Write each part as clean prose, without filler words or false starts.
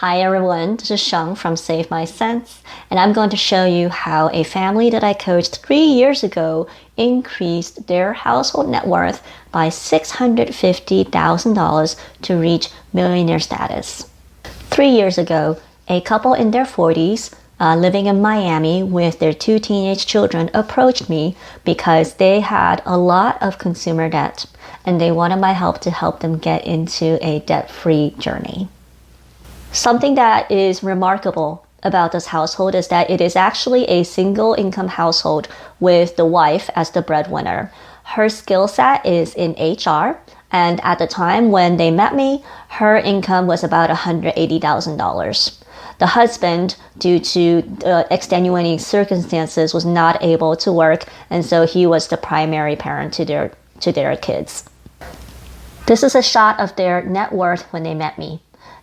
Hi everyone, this is Sheng from Save My Cents, and I'm going to show you how a family that I coached 3 years ago increased their household net worth by $650,000 to reach millionaire status. 3 years ago, a couple in their 40s living in Miami with their 2 teenage children approached me because they had a lot of consumer debt and they wanted my help to help them get into a debt-free journey. Something that is remarkable about this household is that it is actually a single income household with the wife as the breadwinner. Her skill set is in HR, and at the time when they met me, her income was about $180,000. The husband, due to extenuating circumstances, was not able to work, and so he was the primary parent to their kids. This is a shot of their net worth when they met me.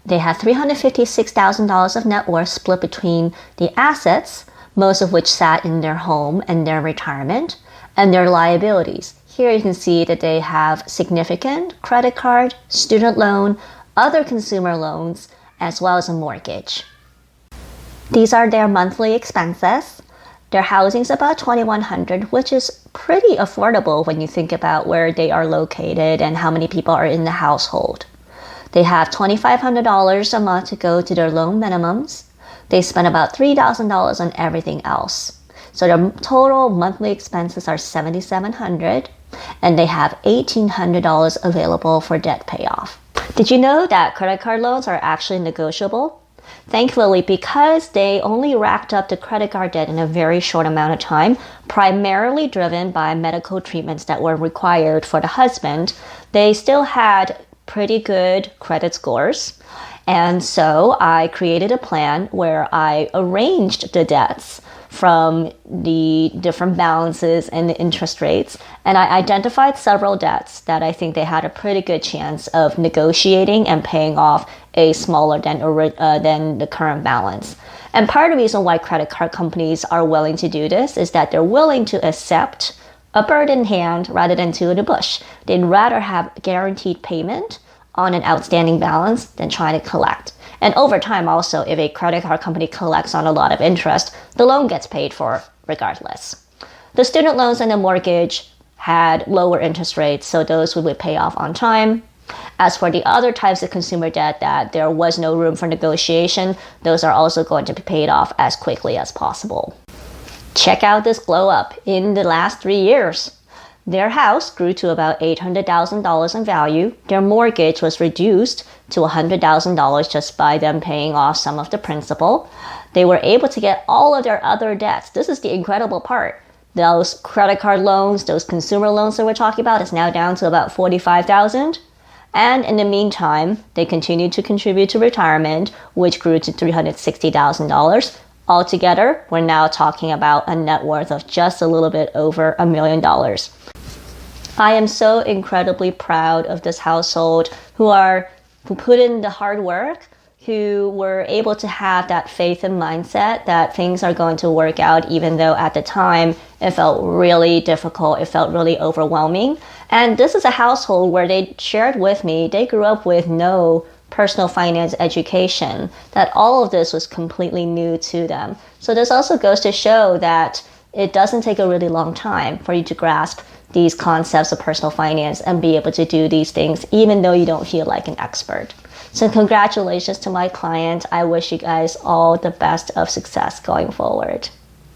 They had $356,000 of net worth split between the assets, most of which sat in their home and their retirement, and their liabilities. Here you can see that they have significant credit card, student loan, other consumer loans, as well as a mortgage. These are their monthly expenses. Their housing is about $2,100, which is pretty affordable when you think about where they are located and how many people are in the household. They have $2,500 a month to go to their loan minimums. They spend about $3,000 on everything else. So their total monthly expenses are $7,700, and they have $1,800 available for debt payoff. Did you know that credit card loans are actually negotiable? Thankfully, because they only racked up the credit card debt in a very short amount of time, primarily driven by medical treatments that were required for the husband, they still had pretty good credit scores. And so I created a plan where I arranged the debts from the different balances and the interest rates. And I identified several debts that I think they had a pretty good chance of negotiating and paying off a smaller than the current balance. And part of the reason why credit card companies are willing to do this is that they're willing to accept a bird in hand rather than two in the bush. They'd rather have guaranteed payment on an outstanding balance than trying to collect. And over time also, if a credit card company collects on a lot of interest, the loan gets paid for regardless. The student loans and the mortgage had lower interest rates, so those would pay off on time. As for the other types of consumer debt that there was no room for negotiation, those are also going to be paid off as quickly as possible. Check out this glow up in the last 3 years. Their house grew to about $800,000 in value. Their mortgage was reduced to $100,000 just by them paying off some of the principal. They were able to get all of their other debts. This is the incredible part. Those credit card loans, those consumer loans that we're talking about is now down to about $45,000. And in the meantime, they continued to contribute to retirement, which grew to $360,000. Altogether, we're now talking about a net worth of just a little bit over $1 million. I am so incredibly proud of this household who put in the hard work, who were able to have that faith and mindset that things are going to work out, even though at the time it felt really difficult, it felt really overwhelming. And this is a household where they shared with me, they grew up with no personal finance education, that all of this was completely new to them. So this also goes to show that it doesn't take a really long time for you to grasp these concepts of personal finance and be able to do these things even though you don't feel like an expert. So congratulations to my client. I wish you guys all the best of success going forward.